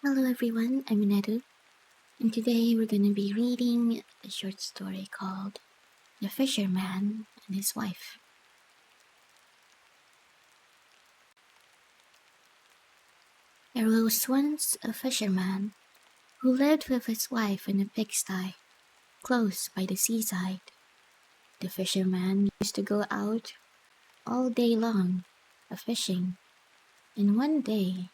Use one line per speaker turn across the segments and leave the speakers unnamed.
Hello everyone, I'm Nedu, and today we're going to be reading a short story called The Fisherman and His Wife. There was once a fisherman who lived with his wife in a pigsty close by the seaside. The fisherman used to go out all day long a-fishing, and one day,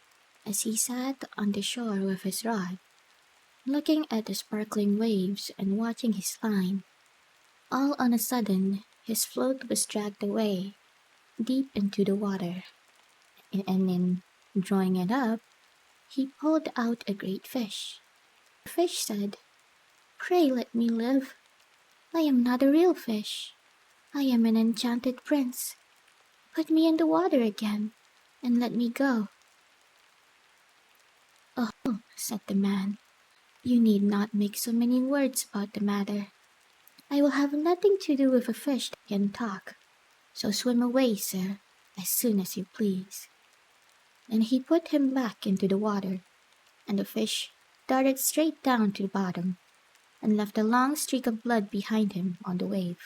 as he sat on the shore with his rod, looking at the sparkling waves and watching his line, all on a sudden his float was dragged away deep into the water, and in drawing it up, he pulled out a great fish. The fish said, "Pray let me live. I am not a real fish. I am an enchanted prince. Put me in the water again, and let me go." "Oh," said the man, "you need not make so many words about the matter. I will have nothing to do with a fish that can talk. So swim away, sir, as soon as you please." And he put him back into the water, and the fish darted straight down to the bottom, and left a long streak of blood behind him on the wave.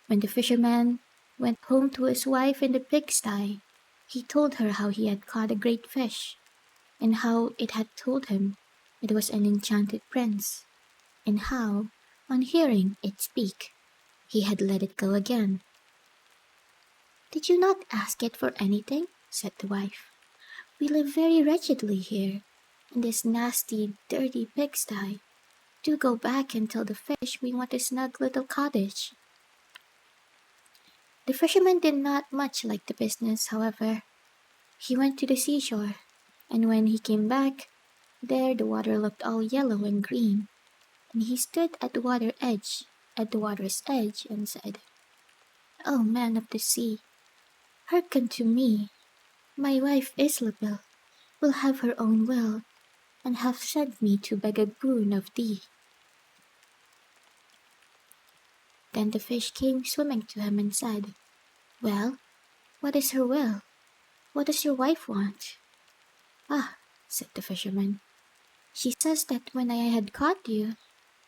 When the fisherman went home to his wife in the pigsty, he told her how he had caught a great fish, and how it had told him it was an enchanted prince, and how, on hearing it speak, he had let it go again. "Did you not ask it for anything?" said the wife. "We live very wretchedly here, in this nasty, dirty pigsty. Do go back and tell the fish we want a snug little cottage." The fisherman did not much like the business, however. He went to the seashore, and when he came back, there the water looked all yellow and green, and he stood at the water's edge, and said, "Oh, man of the sea, hearken to me. My wife Isabel will have her own will, and hath sent me to beg a boon of thee." Then the fish came swimming to him and said, "Well, what is her will? What does your wife want?" "Ah," said the fisherman, "she says that when I had caught you,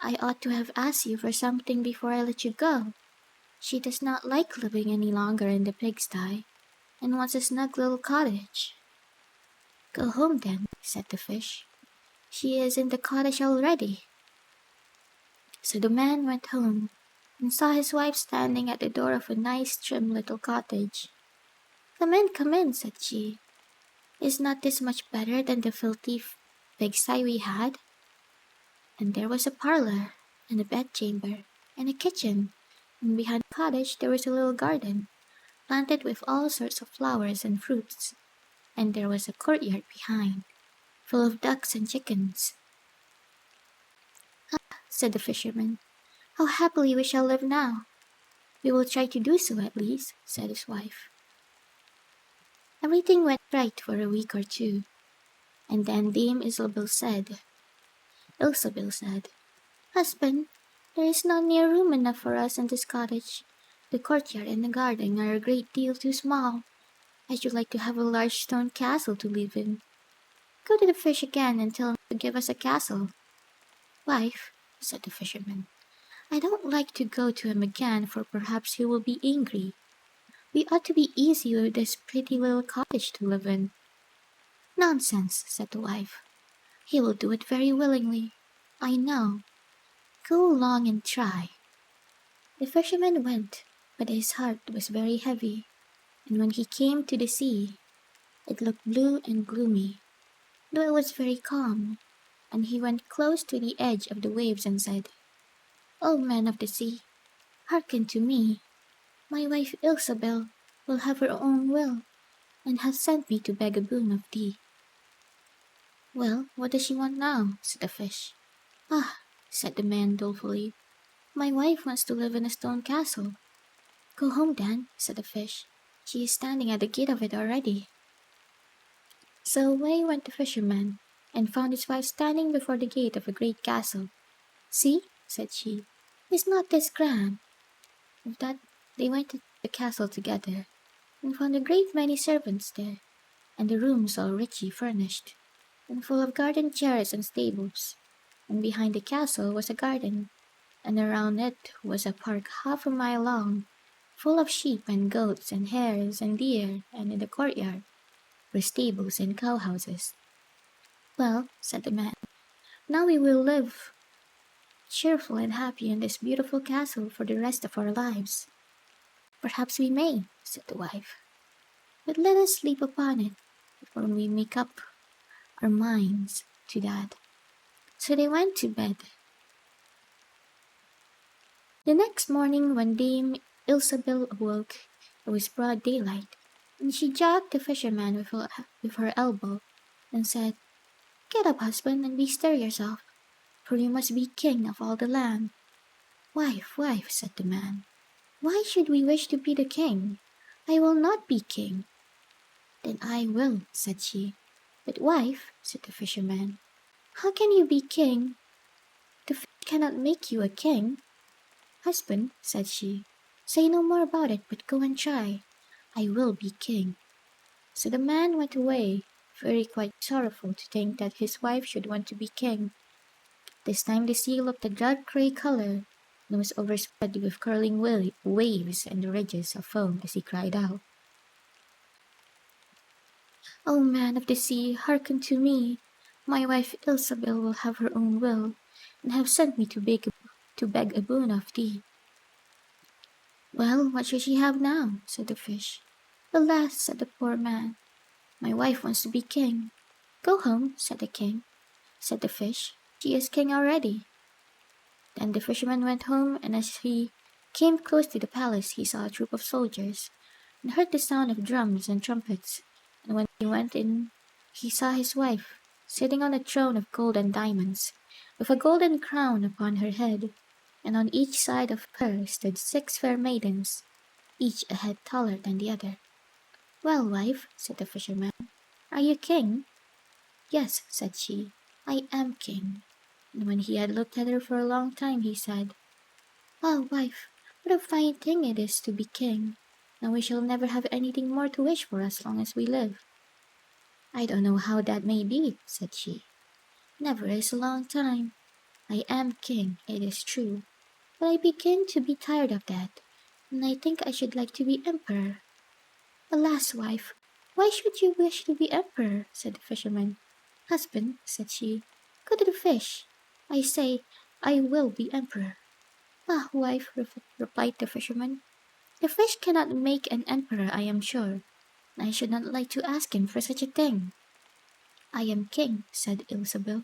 I ought to have asked you for something before I let you go. She does not like living any longer in the pigsty, and wants a snug little cottage." "Go home then," said the fish. "She is in the cottage already." So the man went home, and saw his wife standing at the door of a nice trim little cottage. Come in," said she. "Is not this much better than the filthy pigsty we had?" And there was a parlor, and a bedchamber, and a kitchen, and behind the cottage there was a little garden, planted with all sorts of flowers and fruits, and there was a courtyard behind, full of ducks and chickens. "Ah," said the fisherman, "how happily we shall live now." "We will try to do so at least," said his wife. Everything went right for a week or two, and then Dame Ilsabil said, "Husband, there is not near room enough for us in this cottage. The courtyard and the garden are a great deal too small. I should like to have a large stone castle to live in. Go to the fish again and tell him to give us a castle." "Wife," said the fisherman, "I don't like to go to him again, for perhaps he will be angry. We ought to be easy with this pretty little cottage to live in." "Nonsense," said the wife. "He will do it very willingly, I know. Go along and try." The fisherman went, but his heart was very heavy, and when he came to the sea, it looked blue and gloomy, though it was very calm, and he went close to the edge of the waves and said, "O man of the sea, hearken to me. My wife Ilsabel will have her own will, and hath sent me to beg a boon of thee." "Well, what does she want now?" said the fish. "Ah," said the man dolefully, "my wife wants to live in a stone castle." "Go home then," said the fish. "She is standing at the gate of it already." So away went the fisherman, and found his wife standing before the gate of a great castle. "See," said she, "is not this grand?" With that they went to the castle together, and found a great many servants there. and the rooms all richly furnished, and full of garden chairs and stables. And behind the castle was a garden, and around it was a park half a mile long, full of sheep and goats and hares and deer, and in the courtyard were stables and cowhouses. Well, said the man, now we will live cheerful and happy in this beautiful castle for the rest of our lives. Perhaps we may, said the wife, but let us sleep upon it before we make up our minds to that. So they went to bed. The next morning, when Dame Ilsabil awoke, it was broad daylight, and she jogged the fisherman with her elbow, and said, "Get up, husband, and bestir yourself, for you must be king of all the land." "Wife, wife," said the man, "why should we wish to be the king? I will not be king." "Then I will," said she. "But wife," said the fisherman, "how can you be king? The fish cannot make you a king." "Husband," said she, "say no more about it, but go and try. I will be king." So the man went away, very quite sorrowful to think that his wife should want to be king. This time the sea looked a dark grey colour, and was overspread with curling waves and ridges of foam as he cried out, "O man of the sea, hearken to me. My wife Ilsabil will have her own will, and have sent me to beg a boon of thee." "Well, what should she have now?" said the fish. "Alas," said the poor man, "my wife wants to be king." "Go home," said the king. Said the fish, "She is king already." Then the fisherman went home, and as he came close to the palace he saw a troop of soldiers, and heard the sound of drums and trumpets. And when he went in, he saw his wife sitting on a throne of gold and diamonds, with a golden crown upon her head, and on each side of her stood 6 fair maidens, each a head taller than the other. "Well, wife," said the fisherman, "are you king?" "Yes," said she, "I am king." And when he had looked at her for a long time, he said, "Ah, wife, what a fine thing it is to be king! Now we shall never have anything more to wish for as long as we live." "I don't know how that may be," said she. "Never is a long time. I am king, it is true, but I begin to be tired of that, and I think I should like to be emperor." "Alas, wife, why should you wish to be emperor?" said the fisherman. "Husband," said she, "go to the fish. I say, I will be emperor." "Ah, wife," replied the fisherman, "the fish cannot make an emperor, I am sure, and I should not like to ask him for such a thing." "I am king," said Ilsabil,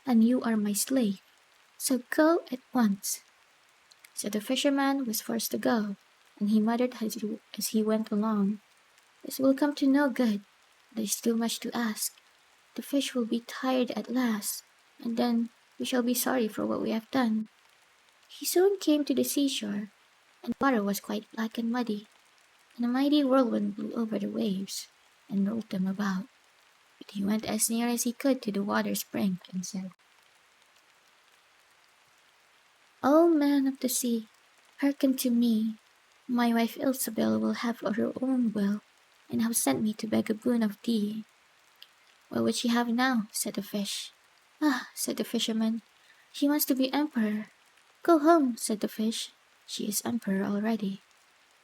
"and you are my slave, so go at once." So the fisherman was forced to go, and he muttered as he went along, "This will come to no good. There is too much to ask. The fish will be tired at last, and then we shall be sorry for what we have done." He soon came to the seashore, and the water was quite black and muddy, and a mighty whirlwind blew over the waves and rolled them about. But he went as near as he could to the water's brink and said, "O man of the sea, hearken to me. My wife Ilsabil will have her own will, and have sent me to beg a boon of thee." "What would she have now?" said the fish. "Ah," said the fisherman, "she wants to be emperor." "Go home," said the fish. "She is emperor already."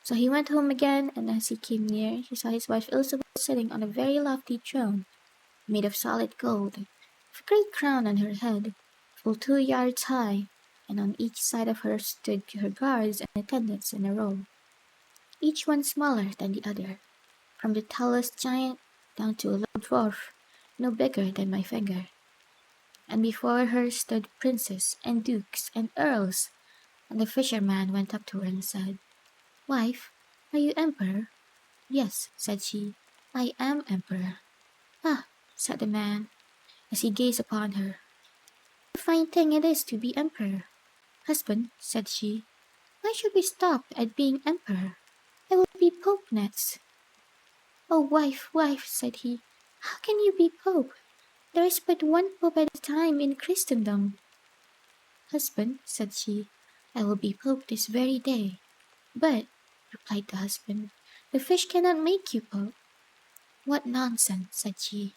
So he went home again, and as he came near, he saw his wife Ilsabil sitting on a very lofty throne, made of solid gold, with a great crown on her head, full 2 yards high, and on each side of her stood her guards and attendants in a row, each one smaller than the other, from the tallest giant down to a little dwarf, no bigger than my finger. And before her stood princes and dukes and earls, and the fisherman went up to her and said, "Wife, are you emperor?" "Yes," said she, "I am emperor." "Ah," said the man, as he gazed upon her, "what a fine thing it is to be emperor." "Husband," said she, "why should we stop at being emperor? I will be pope next." "Oh, wife, wife," said he, "how can you be pope? There is but one pope at a time in Christendom." "Husband," said she, "I will be pope this very day." "But," replied the husband, "the fish cannot make you pope." What nonsense, said she.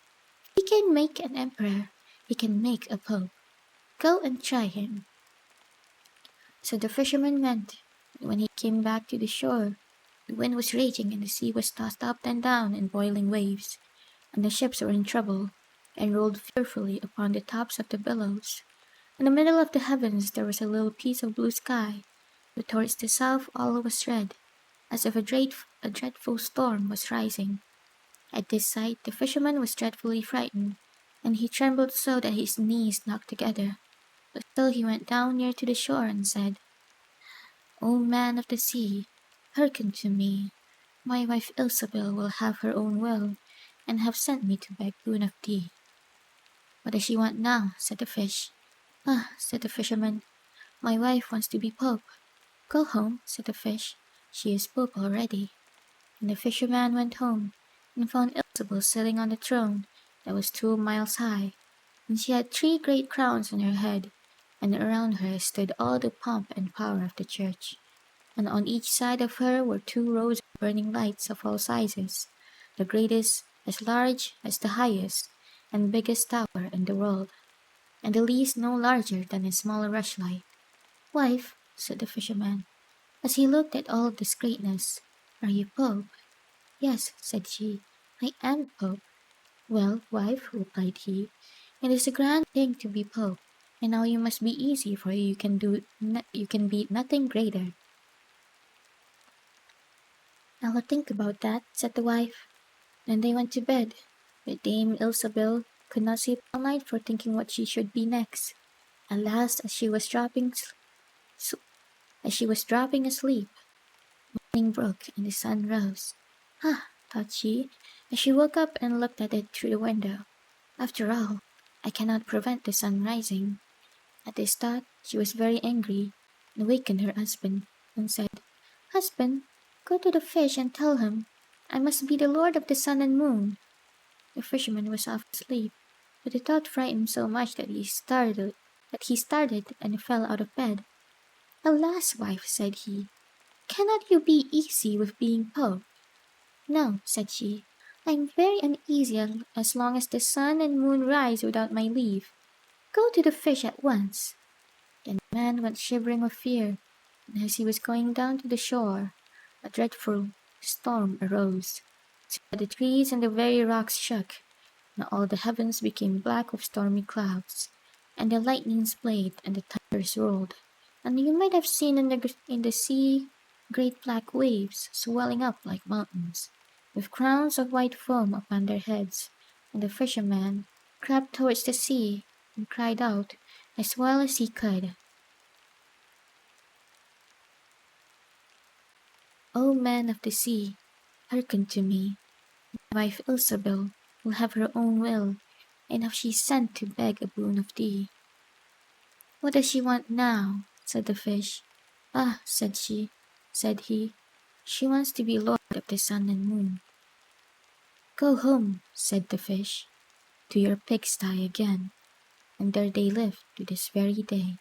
He can make an emperor. He can make a pope. Go and try him. So the fisherman went, and when he came back to the shore, the wind was raging and the sea was tossed up and down in boiling waves, and the ships were in trouble, and rolled fearfully upon the tops of the billows. In the middle of the heavens there was a little piece of blue sky, but towards the south all was red, as if a dreadful storm was rising. At this sight the fisherman was dreadfully frightened, and he trembled so that his knees knocked together. But still he went down near to the shore and said, O man of the sea, hearken to me. My wife Ilsabil will have her own will, and have sent me to beg boon of thee. What does she want now? Said the fish. Ah, said the fisherman, my wife wants to be pope. Go home, said the fish. She is pope already. And the fisherman went home, and found Ilsabil sitting on the throne that was 2 miles high, and she had 3 great crowns on her head, and around her stood all the pomp and power of the church. And on each side of her were 2 rows of burning lights of all sizes, the greatest as large as the highest and biggest tower in the world, and the least no larger than a small rushlight. Wife, said the fisherman, as he looked at all this greatness, are you pope? Yes, said she, I am pope. Well, wife, replied he, it is a grand thing to be pope, and now you must be easy, for you can be nothing greater. I will think about that, said the wife. Then they went to bed, but Dame Ilsabil could not sleep all night for thinking what she should be next. At last, s- as she was dropping asleep, morning broke and the sun rose. Ah, thought she, as she woke up and looked at it through the window. After all, I cannot prevent the sun rising. At this thought, she was very angry, and awakened her husband, and said, Husband, go to the fish and tell him I must be the lord of the sun and moon. The fisherman was half asleep, but the thought frightened him so much that he started and fell out of bed. Alas, wife, said he, cannot you be easy with being pope? No, said she, I am very uneasy as long as the sun and moon rise without my leave. Go to the fish at once. Then the man went shivering with fear, and as he was going down to the shore, a dreadful storm arose, so that the trees and the very rocks shook, and all the heavens became black with stormy clouds, and the lightnings played and the thunders rolled, and you might have seen in the sea great black waves swelling up like mountains, with crowns of white foam upon their heads, and the fisherman crept towards the sea and cried out as well as he could, O men of the sea, hearken to me. My wife Ilsabil will have her own will, and now she is sent to beg a boon of thee. What does she want now? Said the fish. Ah, said he, she wants to be lord of the sun and moon. Go home, said the fish, to your pigsty again, and there they live to this very day.